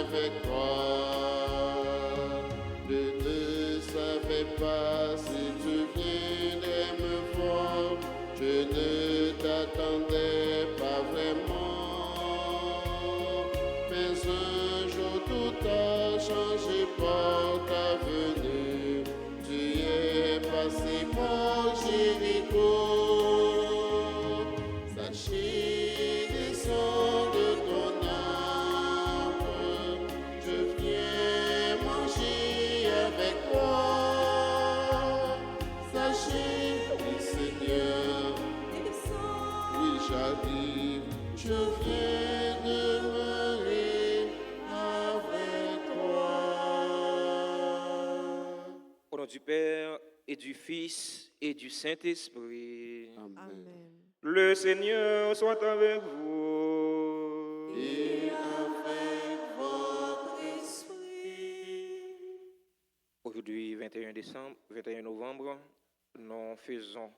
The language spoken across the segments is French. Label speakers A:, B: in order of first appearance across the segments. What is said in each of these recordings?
A: avec toi. Je ne savais pas si tu viendrais me voir. Je ne t'attendais pas vraiment. Mais un jour tout a changé par ta venue. Tu es passé par Jéricho. Sachez les sons de ton âme. Je viens manger avec toi. Sachez, oui Seigneur, oui j'arrive. Je viens demeurer avec toi.
B: Au nom du Père et du Fils et du Saint-Esprit.
A: Amen.
B: Le Seigneur soit avec vous.
A: Et avec votre esprit.
B: Aujourd'hui, 21 novembre, nous faisons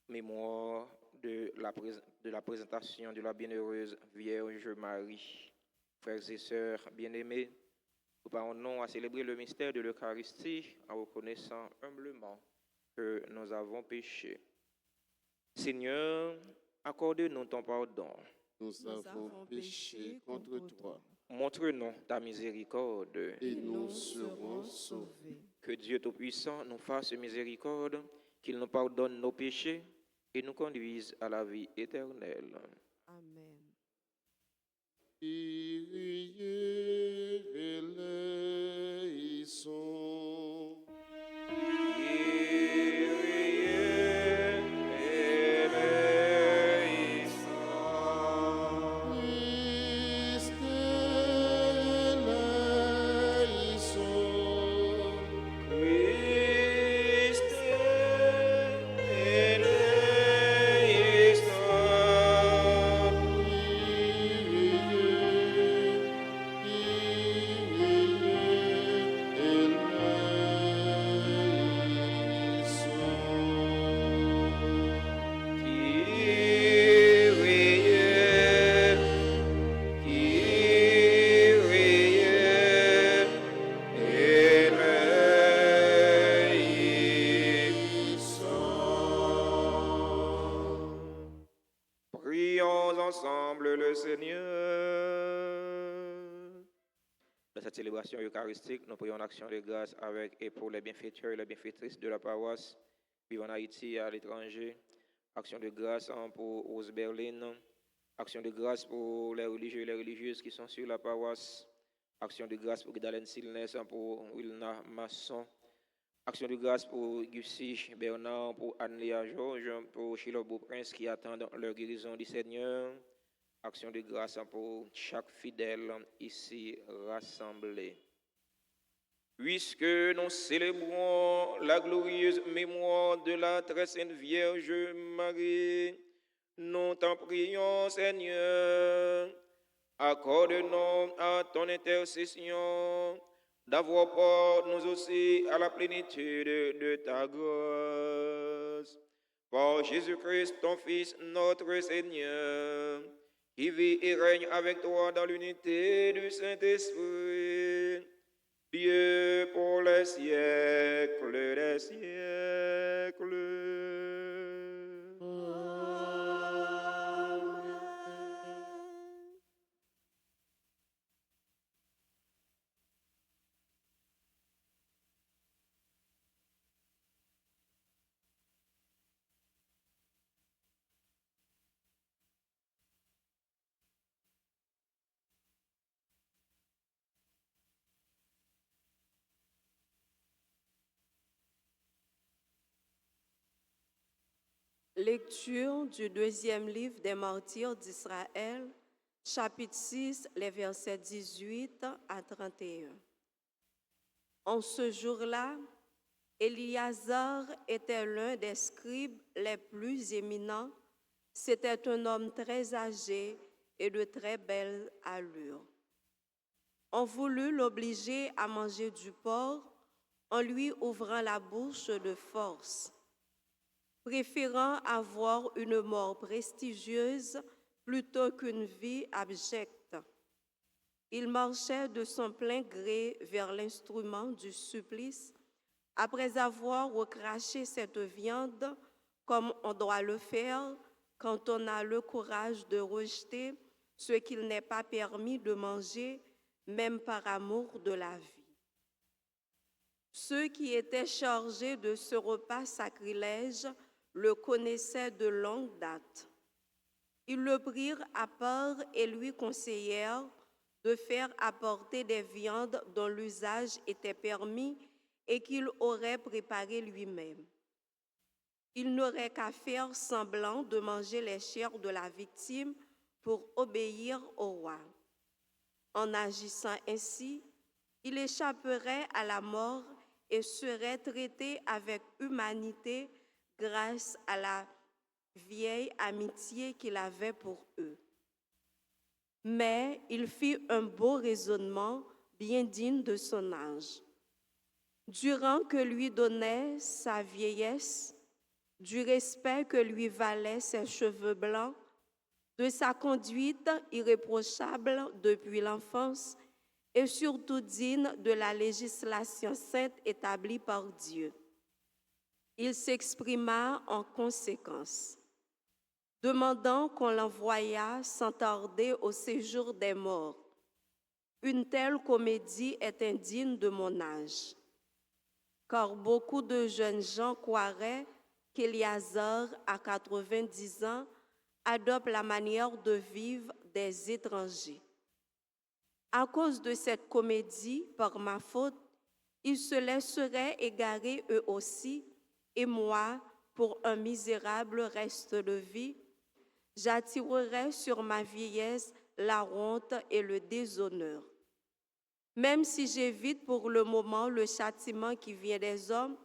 B: mémoire de la présentation de la bienheureuse Vierge Marie. Frères et sœurs bien-aimés, nous parlons à célébrer le mystère de l'Eucharistie en reconnaissant humblement que nous avons péché. Seigneur, accorde-nous ton pardon.
A: Nous avons péché contre toi.
B: Montre-nous ta miséricorde.
A: Et nous serons sauvés.
B: Que Dieu Tout-Puissant nous fasse miséricorde, qu'il nous pardonne nos péchés et nous conduise à la vie éternelle.
C: Amen.
A: Kyrie eleison. Christ
B: Prions ensemble le Seigneur. Dans cette célébration eucharistique, nous prions en action de grâce avec et pour les bienfaiteurs et les bienfaitrices de la paroisse vivant en Haïti et à l'étranger. Action de grâce pour Rose Berlin. Action de grâce pour les religieux et les religieuses qui sont sur la paroisse. Action de grâce pour Guidalène Silnes, pour Wilna Masson. Action de grâce pour Gussi Bernard, pour Anne-Léa Georges, pour Chilo Beauprince qui attendent leur guérison du Seigneur. Action de grâce pour chaque fidèle ici rassemblé. Puisque nous célébrons la glorieuse mémoire de la très sainte Vierge Marie, nous t'en prions, Seigneur, accorde-nous à ton intercession d'avoir part nous aussi à la plénitude de ta grâce. Par Jésus-Christ, ton Fils, notre Seigneur, qui vit et règne avec toi dans l'unité du Saint-Esprit, Dieu pour les siècles des siècles.
C: Lecture du deuxième livre des martyrs d'Israël, chapitre 6, les versets 18 à 31. En ce jour-là, Éliazar était l'un des scribes les plus éminents. C'était un homme très âgé et de très belle allure. On voulut l'obliger à manger du porc en lui ouvrant la bouche de force. Préférant avoir une mort prestigieuse plutôt qu'une vie abjecte. Il marchait de son plein gré vers l'instrument du supplice, après avoir recraché cette viande comme on doit le faire quand on a le courage de rejeter ce qu'il n'est pas permis de manger, même par amour de la vie. Ceux qui étaient chargés de ce repas sacrilège le connaissaient de longue date. Ils le prirent à part et lui conseillèrent de faire apporter des viandes dont l'usage était permis et qu'il aurait préparées lui-même. Il n'aurait qu'à faire semblant de manger les chairs de la victime pour obéir au roi. En agissant ainsi, il échapperait à la mort et serait traité avec humanité grâce à la vieille amitié qu'il avait pour eux. Mais il fit un beau raisonnement bien digne de son âge. Durant que lui donnait sa vieillesse, du respect que lui valaient ses cheveux blancs, de sa conduite irréprochable depuis l'enfance et surtout digne de la législation sainte établie par Dieu. Il s'exprima en conséquence, demandant qu'on l'envoyât sans tarder au séjour des morts. Une telle comédie est indigne de mon âge, car beaucoup de jeunes gens croiraient qu'Éliazar, à 90 ans, adopte la manière de vivre des étrangers. À cause de cette comédie, par ma faute, ils se laisseraient égarer eux aussi, et moi, pour un misérable reste de vie, j'attirerai sur ma vieillesse la honte et le déshonneur. Même si j'évite pour le moment le châtiment qui vient des hommes,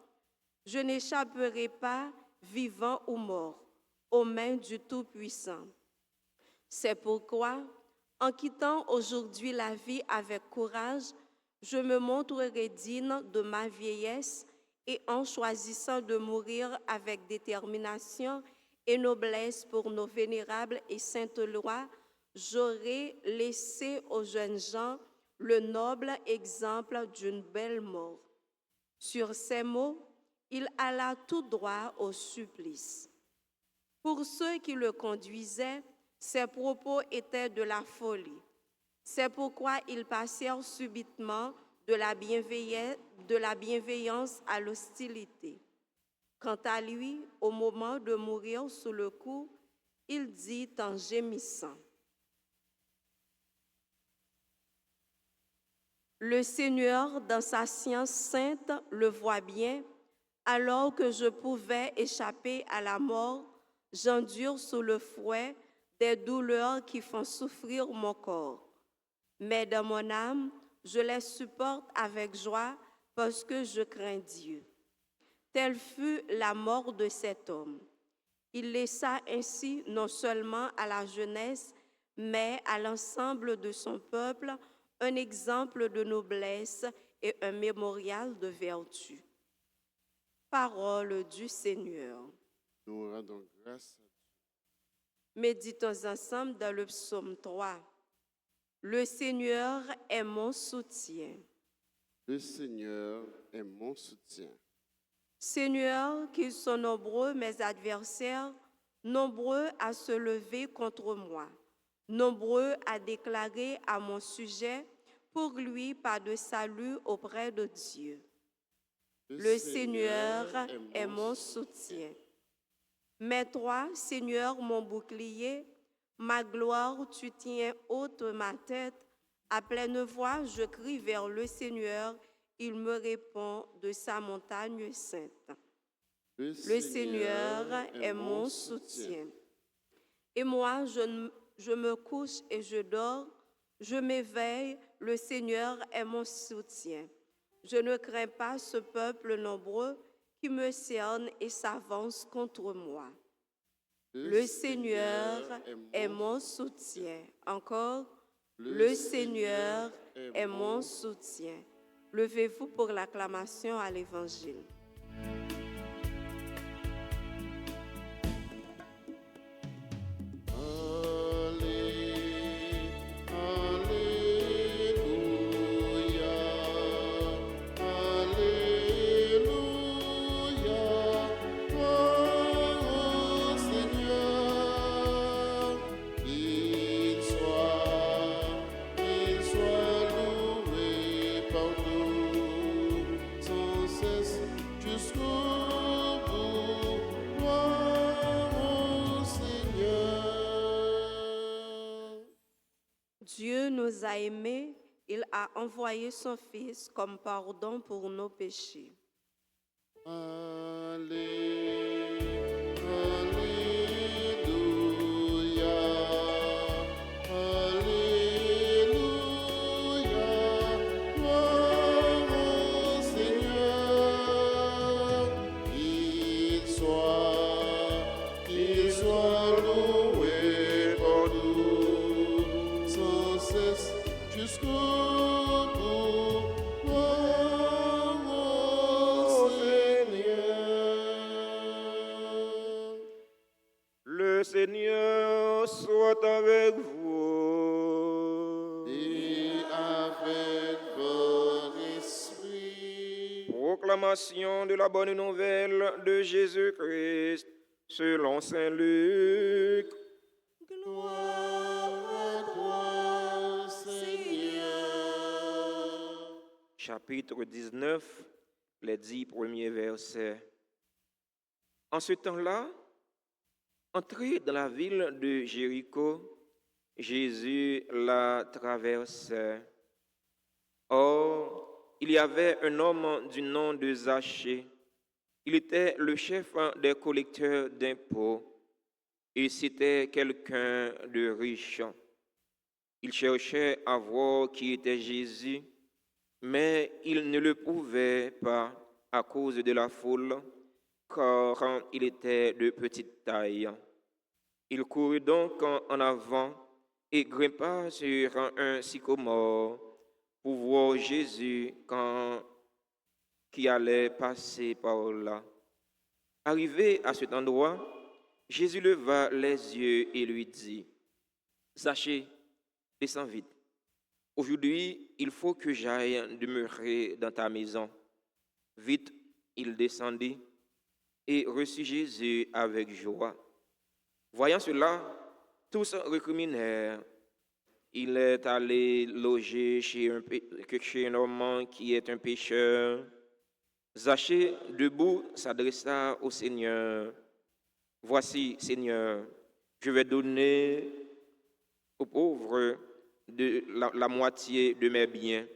C: je n'échapperai pas, vivant ou mort, aux mains du Tout-Puissant. C'est pourquoi, en quittant aujourd'hui la vie avec courage, je me montrerai digne de ma vieillesse et en choisissant de mourir avec détermination et noblesse pour nos vénérables et saintes lois, j'aurai laissé aux jeunes gens le noble exemple d'une belle mort. Sur ces mots, il alla tout droit au supplice. Pour ceux qui le conduisaient, ses propos étaient de la folie. C'est pourquoi ils passèrent subitement de la bienveillance à l'hostilité. Quant à lui, au moment de mourir sous le coup, il dit en gémissant, « Le Seigneur, dans sa science sainte, le voit bien. Alors que je pouvais échapper à la mort, j'endure sous le fouet des douleurs qui font souffrir mon corps. Mais dans mon âme, je les supporte avec joie parce que je crains Dieu. » Telle fut la mort de cet homme. Il laissa ainsi non seulement à la jeunesse, mais à l'ensemble de son peuple un exemple de noblesse et un mémorial de vertu. Parole du Seigneur.
A: Nous rendons grâce à Dieu.
C: Méditons ensemble dans le psaume 3. Le Seigneur est mon soutien.
A: Le Seigneur est mon soutien.
C: Seigneur, qu'ils sont nombreux mes adversaires, nombreux à se lever contre moi, nombreux à déclarer à mon sujet, pour lui pas de salut auprès de Dieu. Le Seigneur est mon soutien. Mais toi, Seigneur, mon bouclier, ma gloire, tu tiens haute ma tête. À pleine voix, je crie vers le Seigneur. Il me répond de sa montagne sainte. Le Seigneur est mon soutien. Et moi, je me couche et je dors. Je m'éveille, le Seigneur est mon soutien. Je ne crains pas ce peuple nombreux qui me cerne et s'avance contre moi. Le Seigneur est mon soutien. Encore, le Seigneur est mon soutien. Levez-vous pour l'acclamation à l'Évangile. Dieu nous a aimés, il a envoyé son Fils comme pardon pour nos péchés.
A: Qu'il soit loué par nous sans cesse jusqu'au bout. Oh, Seigneur.
B: Le Seigneur soit avec vous.
A: Et avec votre esprit.
B: Proclamation de la bonne nouvelle de Jésus-Christ selon Saint Luc.
A: Gloire à toi, Seigneur.
B: Chapitre 19, les 10 premiers versets. En ce temps-là, entré dans la ville de Jéricho, Jésus la traversait. Or, il y avait un homme du nom de Zachée. Il était le chef des collecteurs d'impôts et c'était quelqu'un de riche. Il cherchait à voir qui était Jésus, mais il ne le pouvait pas à cause de la foule, car il était de petite taille. Il courut donc en avant et grimpa sur un sycomore pour voir Jésus qui allait passer par là. Arrivé à cet endroit, Jésus leva les yeux et lui dit, « Zachée, descends vite. Aujourd'hui, il faut que j'aille demeurer dans ta maison. » Vite, il descendit et reçut Jésus avec joie. Voyant cela, tous récriminèrent. Il est allé loger chez un homme qui est un pécheur. Zachée, debout, s'adressa au Seigneur. « Voici, Seigneur, je vais donner aux pauvres de la moitié de mes biens.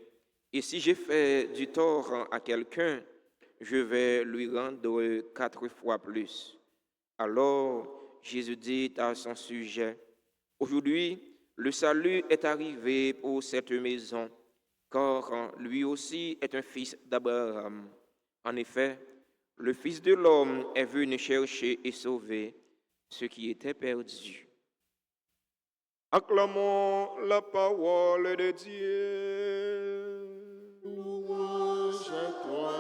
B: Et si j'ai fait du tort à quelqu'un, je vais lui rendre 4 fois plus. » Alors Jésus dit à son sujet, « Aujourd'hui, le salut est arrivé pour cette maison, car lui aussi est un fils d'Abraham. En effet, le Fils de l'homme est venu chercher et sauver ce qui était perdu. » Acclamons la parole de Dieu.
A: Louange à toi,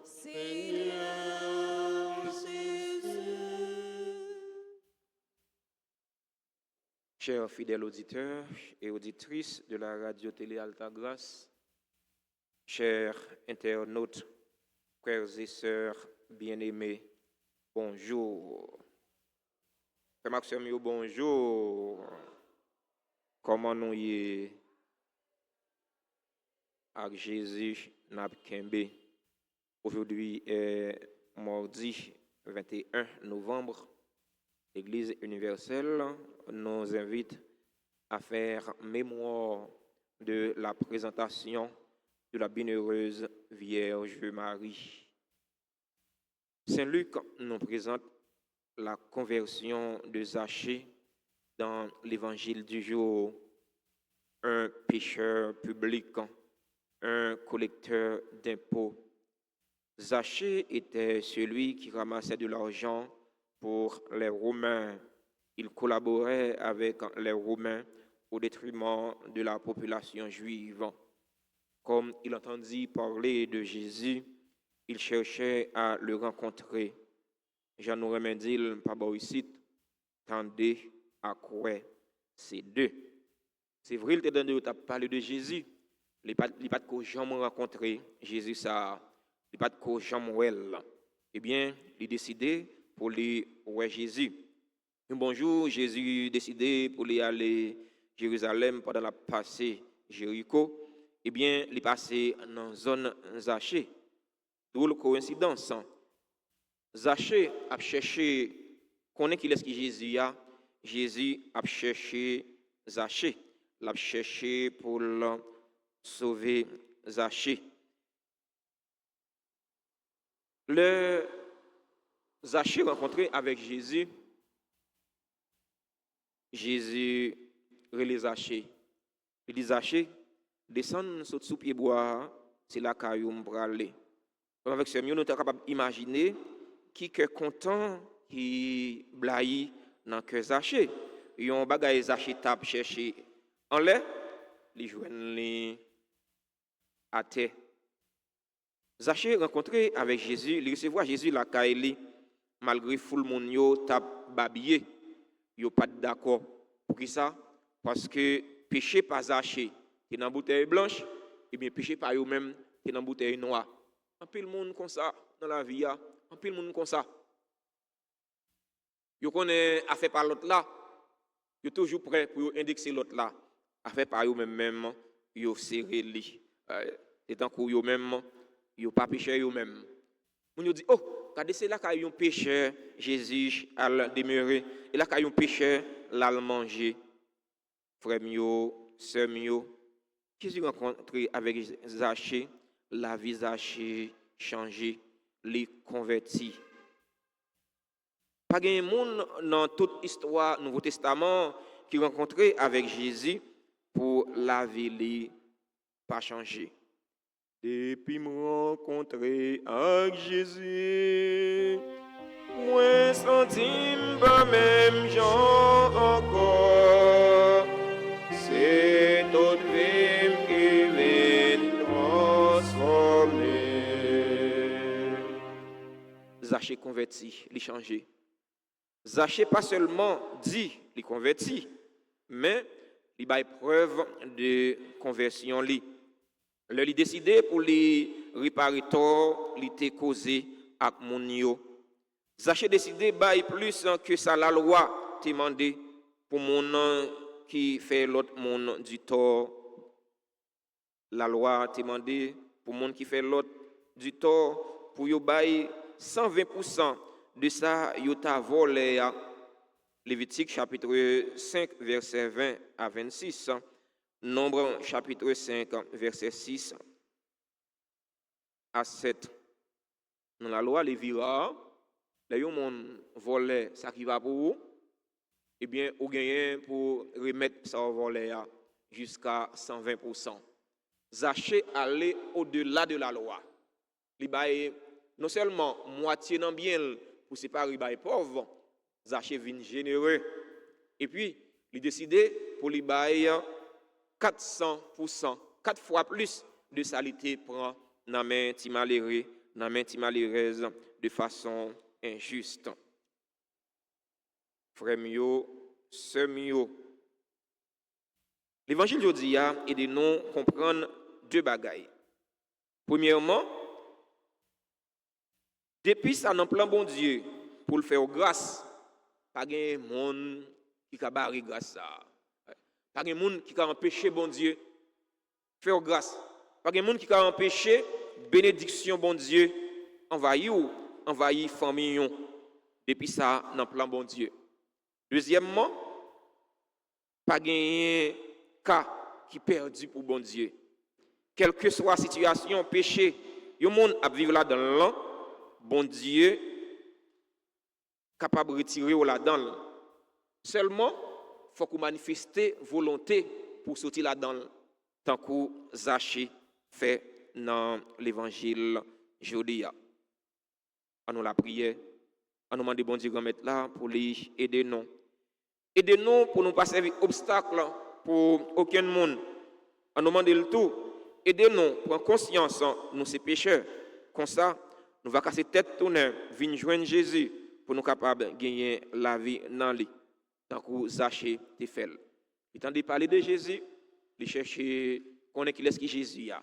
A: Seigneur Jésus.
B: Chers fidèles auditeurs et auditrices de la radio-télé Alta Grâce, chers internautes, frères et sœurs bien-aimés, bonjour. Frère Maxime, bonjour. Comment nous y avec Jésus Napkembe? Aujourd'hui est mardi 21 novembre. L'Église universelle nous invite à faire mémoire de la présentation de la bienheureuse Vierge Marie. Saint Luc nous présente la conversion de Zachée dans l'évangile du jour, un pécheur public, un collecteur d'impôts. Zachée était celui qui ramassait de l'argent pour les Romains. Il collaborait avec les Romains au détriment de la population juive. Comme il entendit parler de Jésus, il cherchait à le rencontrer. Jean nous remet dit, pas ici, tendez à quoi c'est deux. C'est vrai, il t'a donné, tu as parlé de Jésus. Il n'y a pas de jamais rencontré Jésus, ça. Il n'y a pas de jamais. Eh bien, il a décidé pour aller voir Jésus. Un bonjour, Jésus a décidé pour aller à Jérusalem pendant la passée Jéricho. Eh bien, il est passé dans la zone Zachée. Drôle coïncidence. Zachée a cherché, connaît qui est-ce que Jésus a. Jésus a cherché Zachée. l'a cherché pour sauver Zachée. Le Zachée rencontré avec Jésus, Jésus relève Zachée. Il dit Zachée, descends sous pied bois, c'est là que nous allons aller. Avec ce mieux, nous sommes capables d'imaginer qui est content, qui blaye dans le cœur Zachée. Il y a un bagage Zachée tape chercher en l'air, les joindre à terre. Zachée rencontré avec Jésus, il recevoir Jésus la caille malgré tout le monde yo tape babillé, yo pas d'accord. Pour qui ça? Parce que péché pas Zachée, qui dans bouteille blanche, et bien péché pas yo même qui dans bouteille noire. Un peu le monde comme ça dans la vie, un peu le monde comme ça. Yo connaît affaire par l'autre là, yo toujours prêt pour indexer l'autre là. Affaire par yo même yo serré li. Et tant que yo même yo pas péché yo même. Moun yo dit oh, regardez c'est là qu'il y a un pécheur Jésus a demeuré et là qu'il y a un pécheur l'a manger. Frère mio, sœur mio, Jésus rencontré avec Zachée, la vie Zachée changé, les converti. Pas de monde dans toute histoire Nouveau Testament qui rencontré avec Jésus pour la vie pas changer. Depuis me rencontrer avec Jésus, moi senti pas même gens encore. C'est toute vie qui vient transformer. Zachée converti, il changé. Zachée pas seulement dit, il converti, mais il a preuve de conversion. Il a décidé pour les réparer tort, il était causé avec mon yo. Zachée décidé bail plus que ça la loi demandé pour mon qui fait l'autre monde du tort. La loi demandé pour mon qui fait l'autre du tort pour yo bail 120% de ça yo ta volé. Lévitique chapitre 5 verset 20 à 26. Nombre chapitre 5 verset 6 à 7. Dans la loi Lévira, les gens volé ça qui va pour vous, eh bien, vous gagnez pour remettre ça au volet jusqu'à 120%. Zachée aller au-delà de la loi. Il bail non seulement moitié dans bien pour séparer les pauvres, Zachée vient généreux. Et puis, il décidé pour les bail 400%, 4 fois plus de saleté prend dans main ti malheureux, dans main ti malheureuse de façon injuste. Frère mio, sœur mio. L'évangile jodi a aide nous comprendre deux bagailles. Premièrement, depuis ça dans plan bon Dieu pour le faire grâce, pas gen monde qui ka barrer grâce ça. Pas gen monde qui ka empêcher bon Dieu faire grâce. Pas gen monde qui ka empêcher bénédiction bon Dieu envahir famille depuis ça dans plan bon Dieu. Deuxièmement, pas gagner cas qui perdu pour bon Dieu. Quelle que soit la situation, péché, le monde a vivre là dans l'an, bon Dieu capable de retirer là-dedans. Seulement, il faut qu'on manifeste volonté pour sortir là-dedans, tant que Zachée fait dans l'évangile Jodia. À nous la prière, à nous demander bon Dieu remettre là pour les aider nous. Aidez-nous pour ne pas servir obstacle pour aucun monde. À nous demander le tout. Aidez-nous pour prendre conscience de nous ces pécheurs. Comme ça, nous va casser tête tourner, venir joindre Jésus pour nous capables de gagner la vie dans lui. Tant que Zachée te fait. Il tente de parler de Jésus, il cherche connaît qui est-ce que Jésus a.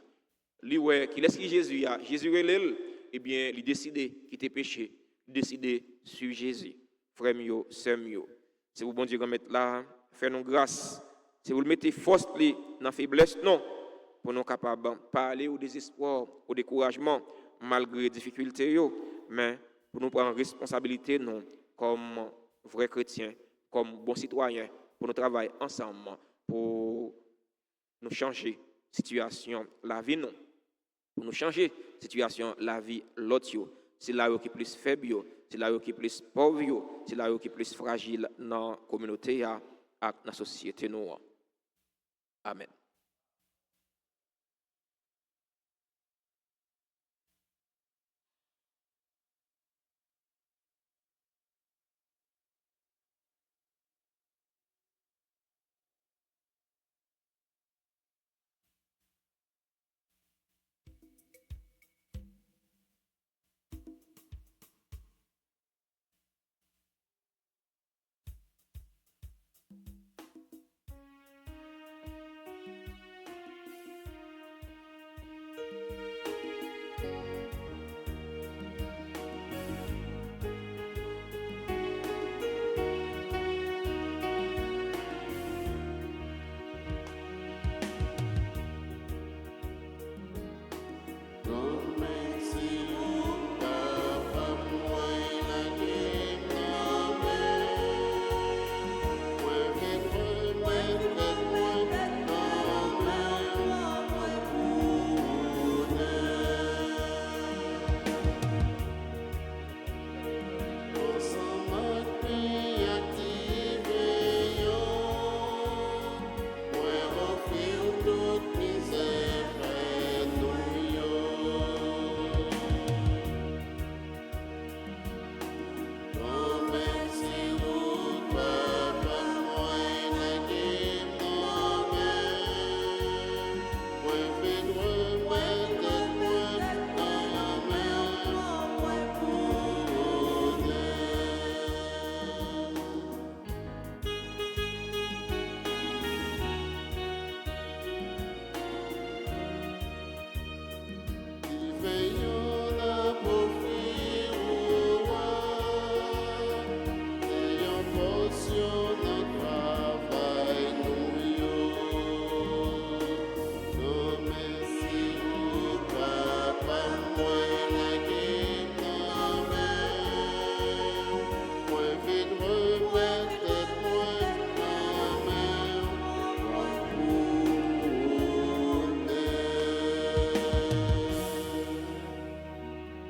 B: Lui ouais, qui est-ce que Jésus a. Jésus relève, eh bien, il décide quitter péché, il décide suivre Jésus. Frère mio, sœur mio. Si vous bon Dieu remettre là, faites-nous grâce. Si vous le mettez force dans la faiblesse, non, pour nous capables de parler au désespoir, au découragement, malgré les difficultés, mais pour nous prendre responsabilité, non, comme vrais chrétiens, comme bons citoyens, pour nous travailler ensemble, pour changer situation la vie nous. Pour nous changer situation la vie l'autre yo. C'est là qui est plus faible yo, c'est là qui est plus pauvre yo, c'est là qui est plus fragile dans la communauté et dans la société nous. Amen.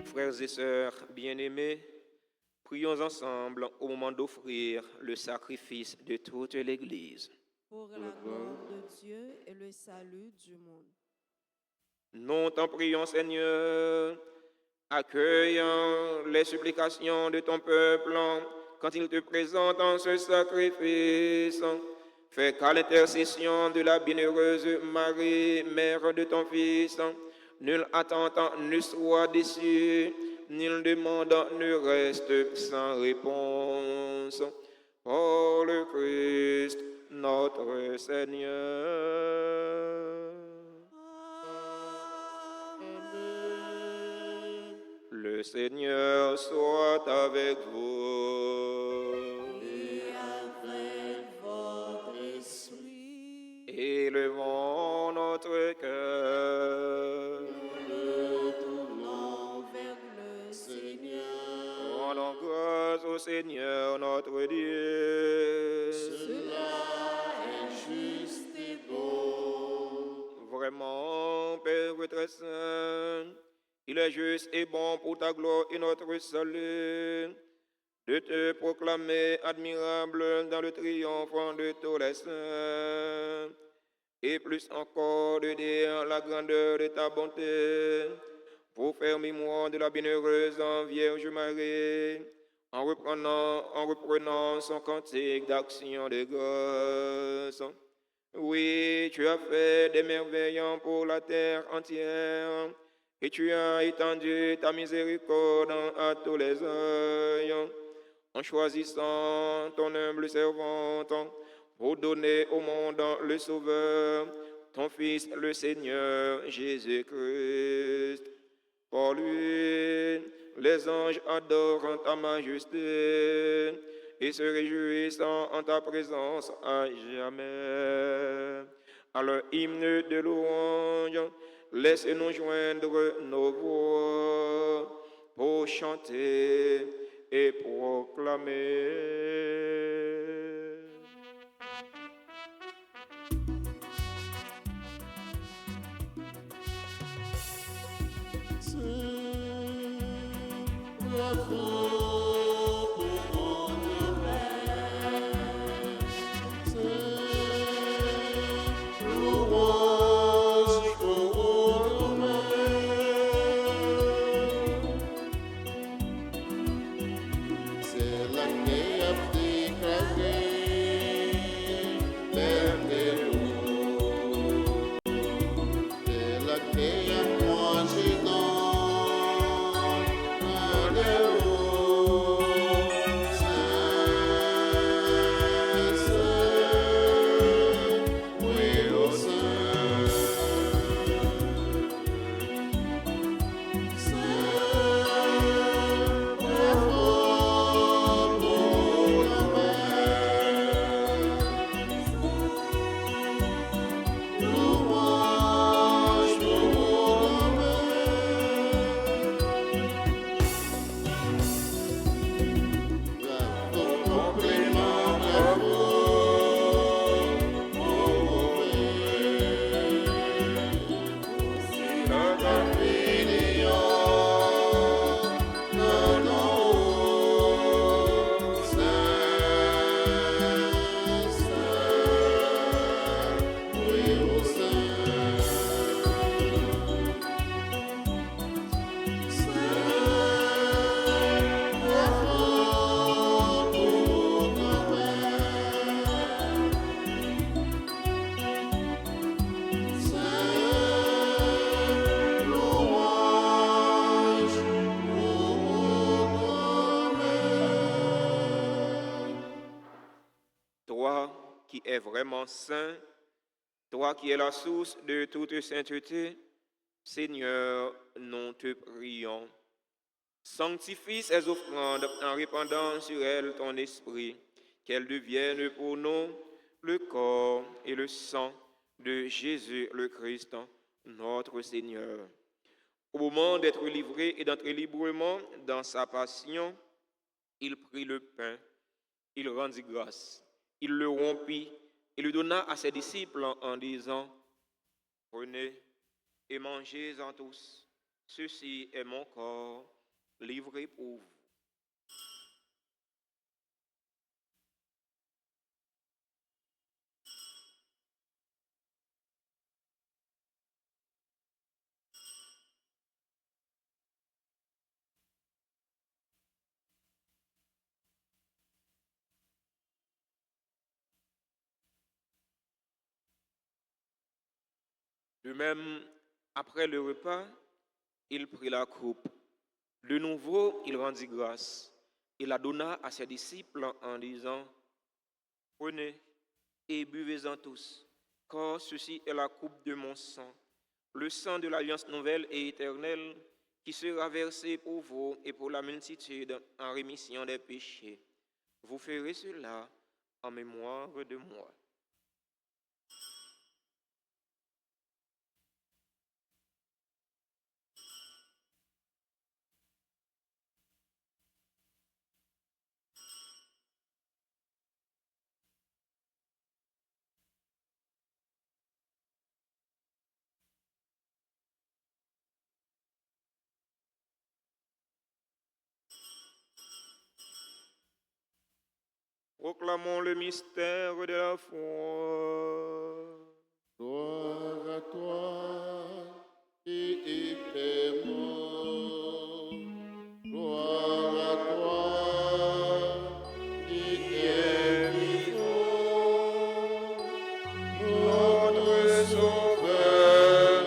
B: Frères et sœurs bien-aimés, prions ensemble au moment d'offrir le sacrifice de toute l'Église.
C: Pour la gloire de Dieu et le salut du monde.
B: Nous t'en prions, Seigneur, accueillant les supplications de ton peuple quand il te présente en ce sacrifice. Fais qu'à l'intercession de la bienheureuse Marie, mère de ton Fils, nul attente ne soit déçu, nul demande ne reste sans réponse. Par le Christ, notre Seigneur. Le Seigneur soit avec vous.
C: Et avec votre esprit.
B: Élevons notre cœur.
C: Nous le tournons vers le Seigneur.
B: Rendons grâce au Seigneur notre Dieu.
C: Cela est juste et bon.
B: Vraiment, Père très saint, il est juste et bon pour ta gloire et notre salut de te proclamer admirable dans le triomphe de tous les saints, et plus encore de dire la grandeur de ta bonté, pour faire mémoire de la bienheureuse Vierge Marie, en reprenant son cantique d'action de grâce. Oui, tu as fait des merveilles pour la terre entière, et tu as étendu ta miséricorde à tous les œils, en choisissant ton humble servante pour donner au monde le Sauveur, ton Fils le Seigneur Jésus-Christ. Pour lui, les anges adorent ta majesté et se réjouissent en ta présence à jamais. À leur hymne de louange, laissez-nous joindre nos voix pour chanter et proclamer. Toi qui es vraiment saint, toi qui es la source de toute sainteté, Seigneur, nous te prions. Sanctifie ces offrandes en répandant sur elles ton esprit, qu'elles deviennent pour nous le corps et le sang de Jésus le Christ, notre Seigneur. Au moment d'être livré et d'entrer librement dans sa passion, il prit le pain, il rendit grâce, il le rompit et le donna à ses disciples en disant, « Prenez et mangez-en tous, ceci est mon corps livré pour vous. » De même, après le repas, il prit la coupe. De nouveau, il rendit grâce. Il la donna à ses disciples en disant, « Prenez et buvez-en tous, car ceci est la coupe de mon sang, le sang de l'alliance nouvelle et éternelle, qui sera versé pour vous et pour la multitude en rémission des péchés. Vous ferez cela en mémoire de moi. » Proclamons le mystère de la foi.
A: Gloire à toi qui es mort. Gloire à toi qui es vivant. Notre Sauveur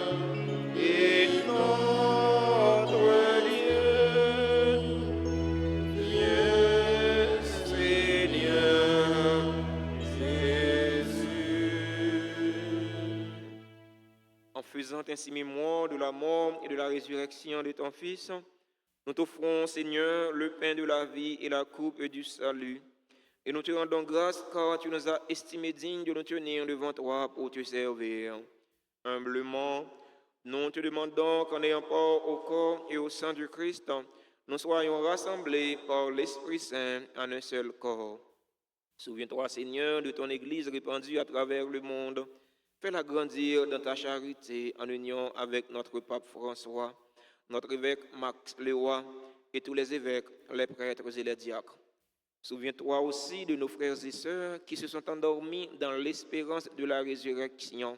A: et notre Dieu. Viens, Seigneur Jésus.
B: En faisant ainsi mémoire de la mort et de la résurrection de ton Fils, nous t'offrons, Seigneur, le pain de la vie et la coupe du salut. Et nous te rendons grâce car tu nous as estimés dignes de nous tenir devant toi pour te servir. Humblement, nous te demandons qu'en ayant part au corps et au sang du Christ, nous soyons rassemblés par l'Esprit Saint en un seul corps. Souviens-toi, Seigneur, de ton Église répandue à travers le monde. Fais-la grandir dans ta charité en union avec notre pape François, notre évêque Max Léoy et tous les évêques, les prêtres et les diacres. Souviens-toi aussi de nos frères et sœurs qui se sont endormis dans l'espérance de la résurrection.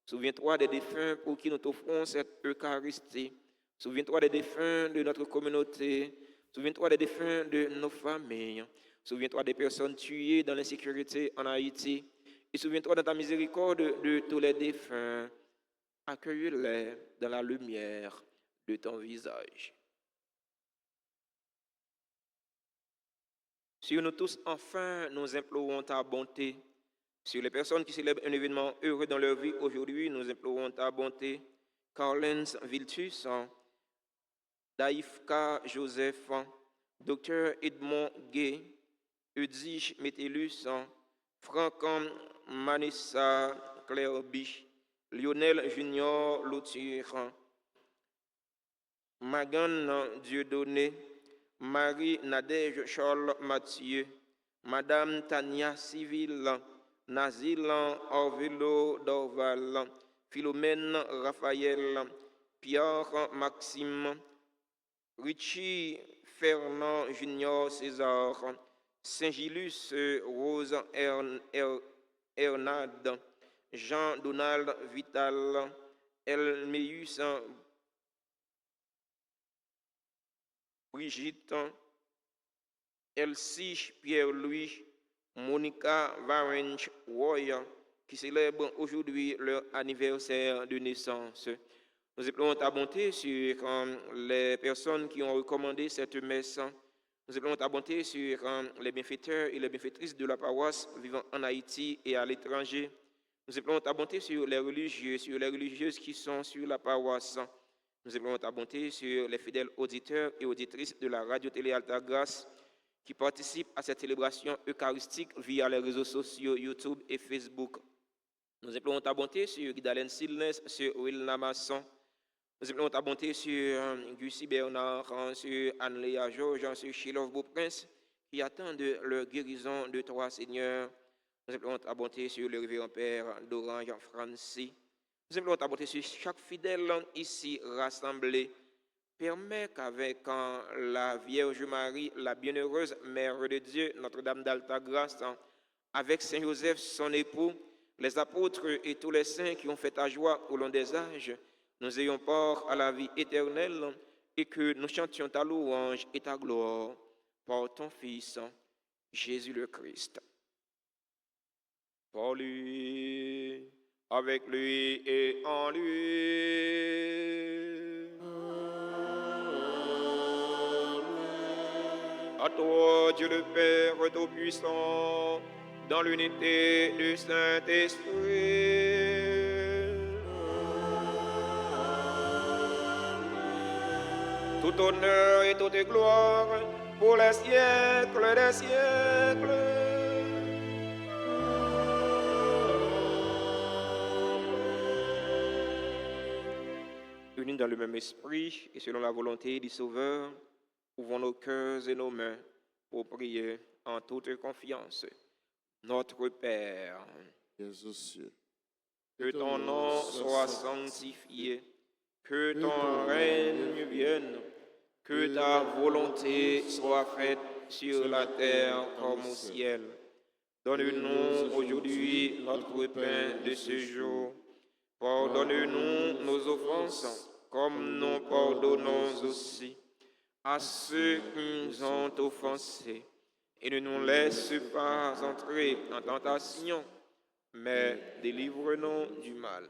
B: Souviens-toi des défunts pour qui nous t'offrons cette Eucharistie. Souviens-toi des défunts de notre communauté. Souviens-toi des défunts de nos familles. Souviens-toi des personnes tuées dans l'insécurité en Haïti. Et souviens-toi de ta miséricorde de tous les défunts. Accueille-les dans la lumière de ton visage. Sur nous tous, enfin, nous implorons ta bonté. Sur les personnes qui célèbrent un événement heureux dans leur vie aujourd'hui, nous implorons ta bonté. Carlens Viltus, Daïfka Joseph, Dr Edmond Gay, Eudige Metellus, Franck Manessa Claire-Bich, Lionel Junior Lauture, Magan Dieudonné, Marie Nadège Charles Mathieu, Madame Tania Civil, Nazil Orvelo Dorval, Philomène Raphaël, Pierre Maxime, Richie Fernand Junior César, Saint-Gilus Rose Hernad, Jean-Donald Vital, Elméus Brigitte, Elsie Pierre-Louis, Monica Varench Roy, qui célèbrent aujourd'hui leur anniversaire de naissance. Nous implorons ta bonté sur les personnes qui ont recommandé cette messe. Nous implorons ta bonté sur les bienfaiteurs et les bienfaitrices de la paroisse vivant en Haïti et à l'étranger. Nous implorons ta bonté sur les religieux, sur les religieuses qui sont sur la paroisse. Nous implorons ta bonté sur les fidèles auditeurs et auditrices de la radio-télé Alta Grâce qui participent à cette célébration eucharistique via les réseaux sociaux YouTube et Facebook. Nous implorons ta bonté sur Guidalen Silnes, sur Will Namasson. Nous implorons ta bonté sur Gussie Bernard, sur Anne-Léa Georges, sur Chilov Beauprince, qui attendent leur guérison de toi, Seigneur. Nous implorons ta bonté sur le révérend Père d'Orange Francis. Nous implorons ta bonté sur chaque fidèle ici rassemblé. Permets qu'avec la Vierge Marie, la bienheureuse Mère de Dieu, Notre-Dame d'Alta Grâce, avec Saint Joseph, son époux, les apôtres et tous les saints qui ont fait ta joie au long des âges, nous ayons part à la vie éternelle et que nous chantions ta louange et ta gloire par ton Fils, Jésus le Christ. Par lui, avec lui et en lui. À toi, Dieu le Père Tout-Puissant, dans l'unité du Saint-Esprit. Tout honneur et toute gloire pour les siècles des siècles. Unis dans le même esprit et selon la volonté du Sauveur, ouvrons nos cœurs et nos mains pour prier en toute confiance. Notre Père,
A: qui es aux cieux,
B: que ton nom soit sanctifié, que ton règne vienne, que ta volonté soit faite sur la terre comme au ciel. Donne-nous aujourd'hui notre pain de ce jour. Pardonne-nous nos offenses, comme nous pardonnons aussi à ceux qui nous ont offensés. Et ne nous laisse pas entrer en tentation, mais délivre-nous du mal.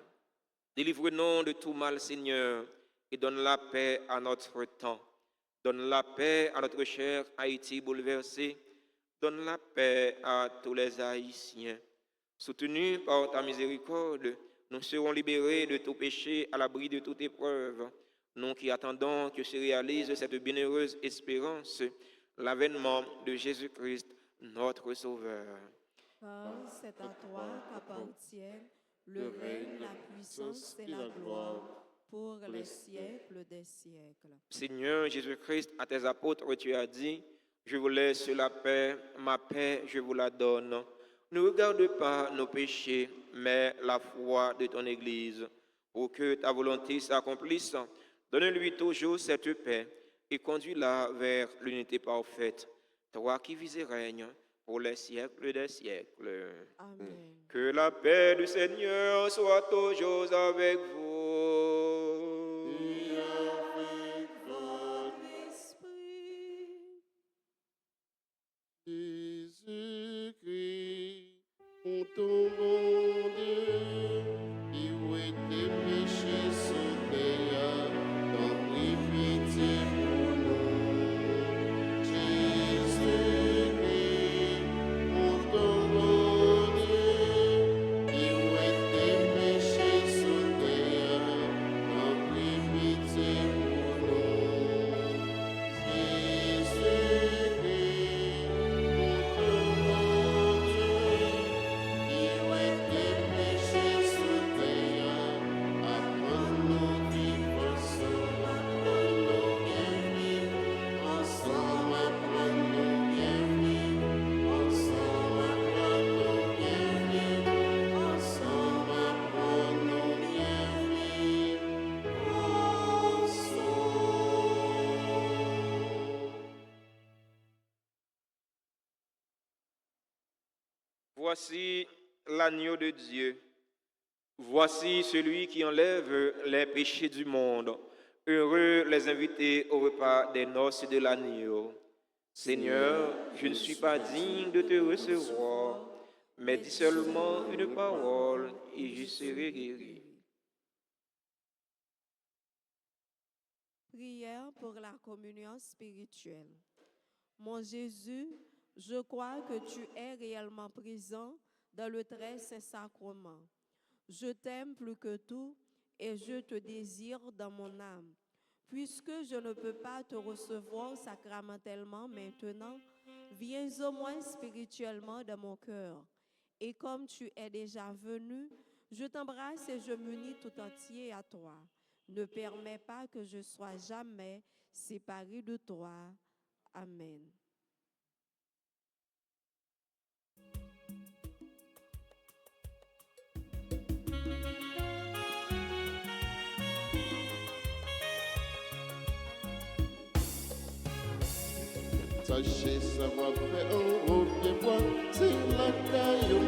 B: Délivre-nous de tout mal, Seigneur, et donne la paix à notre temps. Donne la paix à notre cher Haïti bouleversé. Donne la paix à tous les Haïtiens. Soutenus par ta miséricorde, nous serons libérés de tout péché à l'abri de toute épreuve. Nous qui attendons que se réalise cette bienheureuse espérance, l'avènement de Jésus-Christ, notre Sauveur.
D: Car c'est à toi qu'appartiennent le règne, la puissance et la gloire pour les siècles des siècles.
B: Seigneur Jésus-Christ, à tes apôtres, tu as dit, je vous laisse la paix, ma paix, je vous la donne. Ne regarde pas nos péchés, mais la foi de ton Église, pour que ta volonté s'accomplisse. Donne-lui toujours cette paix et conduis-la vers l'unité parfaite, toi qui vis et règnes pour les siècles des siècles.
D: Amen.
B: Que la paix du Seigneur soit toujours avec vous.
A: Et avec votre
D: Esprit.
A: Jésus-Christ, pour ton bon Dieu, qui où tes péchés sont payés, t'en prie pitié pour nous. Jésus-Christ, pour ton bon Dieu, qui où tes péchés sont payés, t'en prie pitié pour nous. Jésus-Christ, pour ton bon Dieu, qui où tes péchés sont payés, apprends-nous qui pensons, apprends-nous bien vivre, ensemble apprends-nous bien vivre, ensemble apprends-nous bien vivre, ensemble apprends-nous bien vivre, ensemble.
B: Voici l'agneau de Dieu. Voici celui qui enlève les péchés du monde. Heureux les invités au repas des noces de l'agneau. Seigneur, je ne suis pas digne de te recevoir, mais dis seulement une parole et je serai guéri.
D: Prière pour la communion spirituelle. Mon Jésus, je crois que tu es réellement présent dans le très saint sacrement. Je t'aime plus que tout et je te désire dans mon âme. Puisque je ne peux pas te recevoir sacramentellement maintenant, viens au moins spirituellement dans mon cœur. Et comme tu es déjà venu, je t'embrasse et je m'unis tout entier à toi. Ne permets pas que je sois jamais séparé de toi. Amen.
A: Sachez savoir faire un beau pied bois, c'est la caillou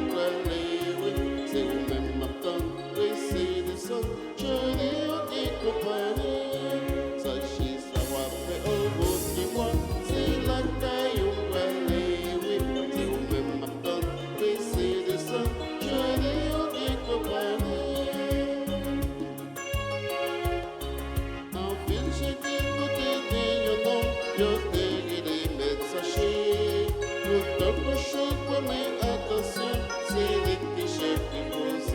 A: oui, c'est où même matin, c'est des sons, je dis au dit compagnie. Sachez savoir faire un beau pied bois, c'est la caillou oui, c'est où même matin, c'est des sons, je dis au dit compagnie. En ville, j'ai dit côté de nom, yo sachez, tout un prochain quoi, mais attention, c'est les clichés qui posent.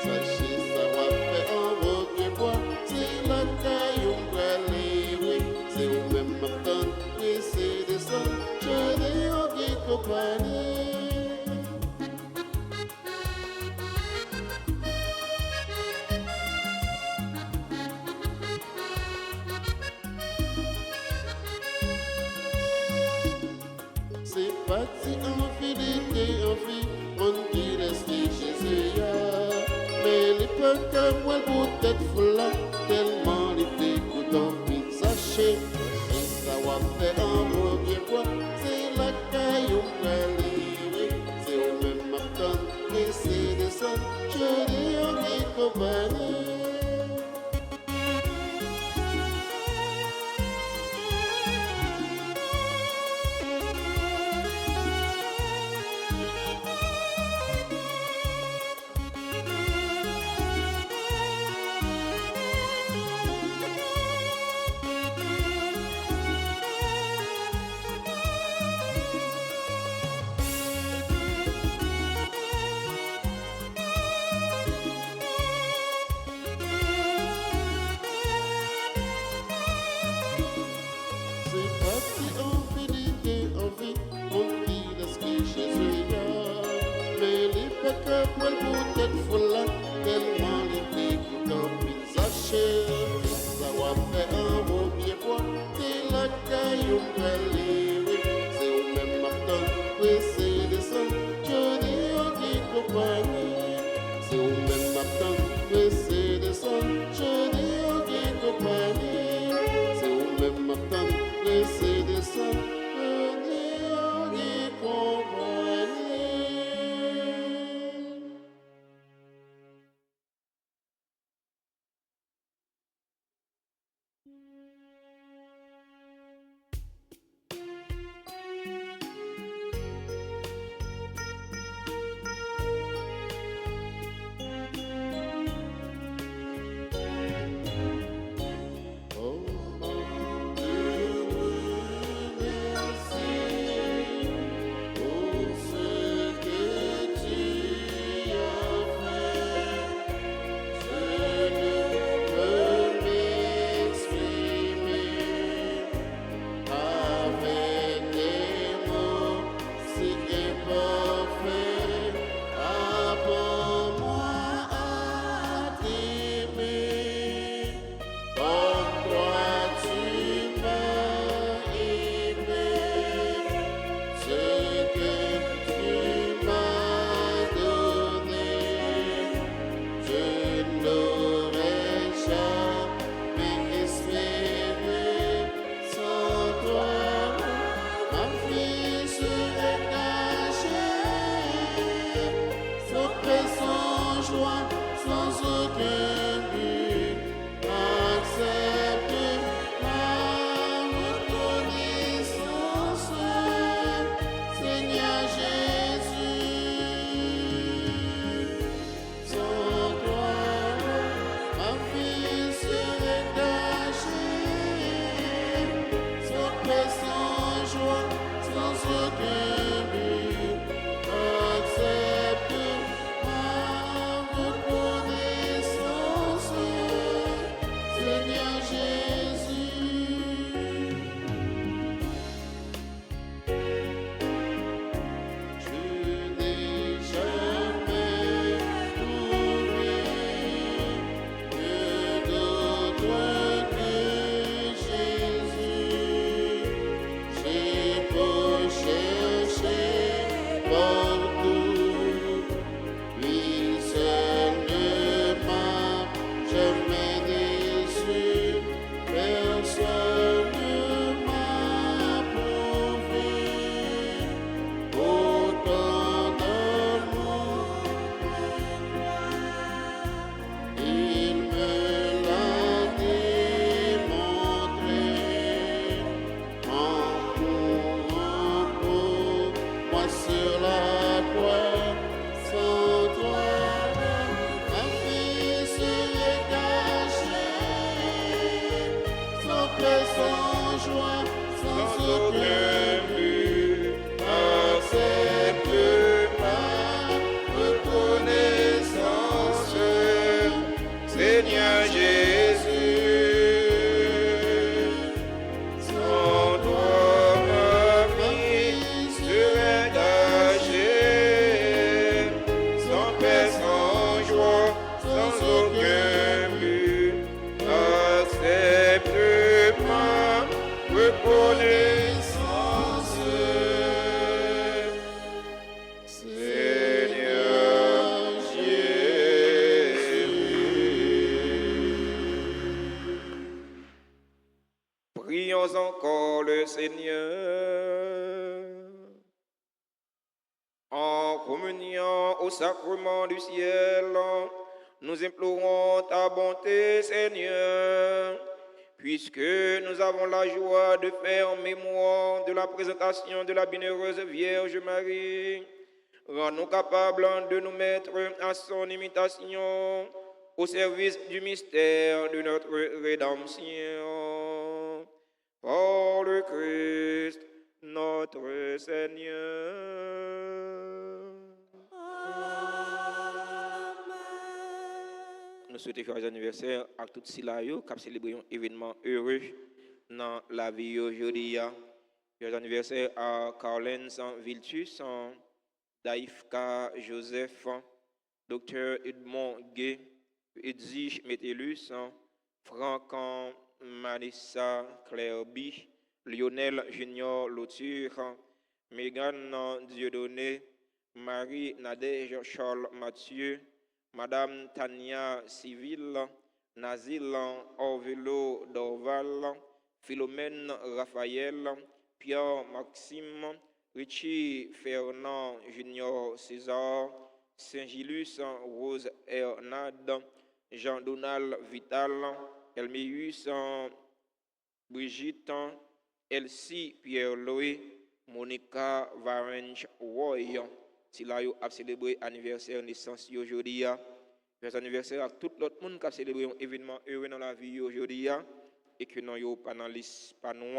A: Sachez, ça va faire un beau pied bois, c'est la caille, on va aller, oui, c'est où même matin, et c'est des sons, je dis au guide compagnie. C'est parti en fidélité, en vie, on dit rester Jésus. Mais les peuples comme moi, le tête foule, tellement les dégoûts en vie. Sachez, ça va faire un beau bien quoi, c'est la caille au palais, c'est au même matin, et c'est des sons, je dis en vie compagnie. C'est parti en fidélité, en vie, on vit dans ce que Jésus y a. Mais les pécheurs, pour le tête folle, tellement les dégoûts en vie. Sachez, ça va faire un beau pied bois, c'est la caille au palais, c'est au même matin, oui, c'est des sons, je dis au guide compagnie. C'est au même matin, oui, c'est des sons, je dis au
B: prions encore le Seigneur. En communion au sacrement du ciel, nous implorons ta bonté, Seigneur, puisque nous avons la joie de faire en mémoire de la présentation de la bienheureuse Vierge Marie. Rends-nous capables de nous mettre à son imitation au service du mystère de notre rédemption. Par le Christ, notre Seigneur. Nous souhaitons joyeux anniversaire à tous ceux qui ont célébré un événement heureux dans la vie aujourd'hui. Joyeux anniversaire à Carlens Viltus, Daïfka Joseph, Dr Edmond Gay, Edwige Metellus, Franck Marissa Clairby, Lionel Junior Lauture, Megan Dieudonné, Marie Nadège Charles Mathieu, Madame Tania Civil, Nazil Orvelo Dorval, Philomène Raphaël, Pierre Maxime, Richie Fernand Junior César, Saint-Gilus Rose Hernad, Jean-Donald Vital, Elméus Brigitte, Elsie Pierre-Louis, Monica Varench Roy. Si là, a célébré l'anniversaire de naissance aujourd'hui, joyeux anniversaire à tout l'autre monde qui a célébré un événement heureux dans la vie aujourd'hui, et que nous n'avons pas dans la liste, pas nous,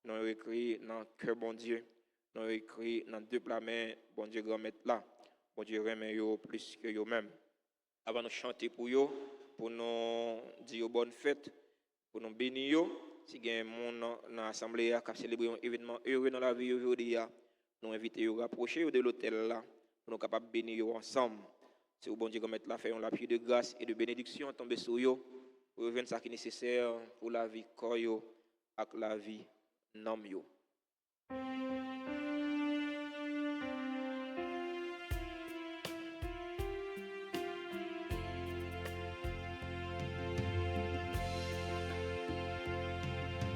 B: nous avons écrit dans le cœur, bon Dieu, nous avons écrit dans deux plats-mains, bon Dieu, grand maître là, bon Dieu, remet yo plus que eux-mêmes. Avant de chanter pour eux, pour nous dire bonne fête, pour nous bénir, si il y a un monde dans l'assemblée qui a célébré un événement heureux dans la vie aujourd'hui, nous invitons à rapprocher de l'hôtel là, pour nous capables de bénir ensemble. C'est au bon Dieu qu'on mette la faisons la pluie de grâce et de bénédiction tomber sur eux, pour revenir ce qui est nécessaire pour la vie corps et la vie nom yo.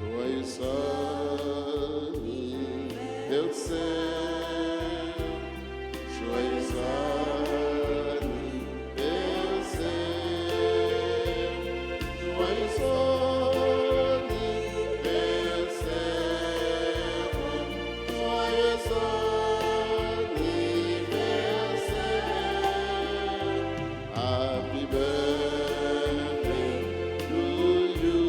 A: Joyeux anniversaire, joyeux anniversaire, joyeux anniversaire, joyeux anniversaire, happy birthday to you.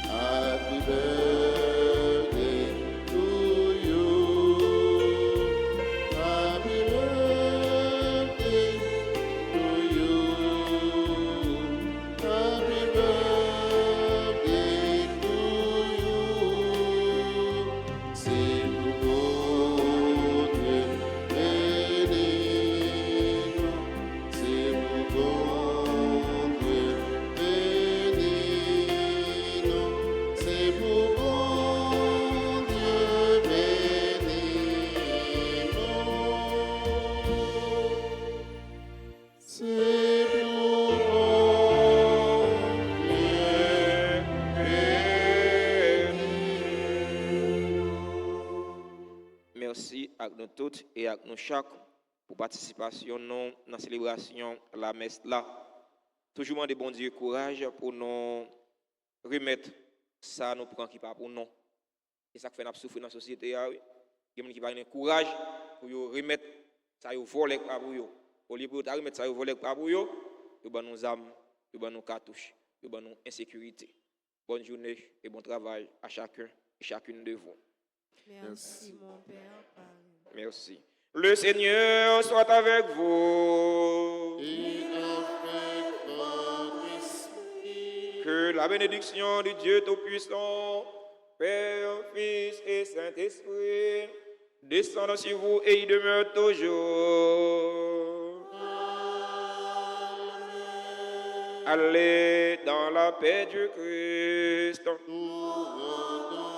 A: Happy birthday to you. Happy birthday to you. Happy birthday to you. C'est pour votre bénédiction. C'est pour votre bénédiction. C'est pour bon Dieu béni. C'est pour bon Dieu béni.
B: Merci à nous toutes et à nous chaque pour participation dans la célébration de la messe là. Toujours de bon Dieu courage pour nous remettre ça nous prend qui pas pour nous. Et ça fait nous souffrir dans la société. Il y a des gens qui ont courage pour remettre ça au volet pas pour eux. Au lieu de remettre ça au volet pas pour eux, ils vont nous armes, ils vont nous cartouches, ils vont nous insécurité. Bonne journée et bon travail à chacun et chacune de vous.
D: Merci, mon Père. Amen.
B: Merci. Le Seigneur soit avec vous.
A: Et avec votre esprit.
B: Que la bénédiction du Dieu Tout-Puissant, Père, Fils et Saint-Esprit, descende sur vous et y demeure toujours. Allez dans la paix du Christ.
A: Nous rendons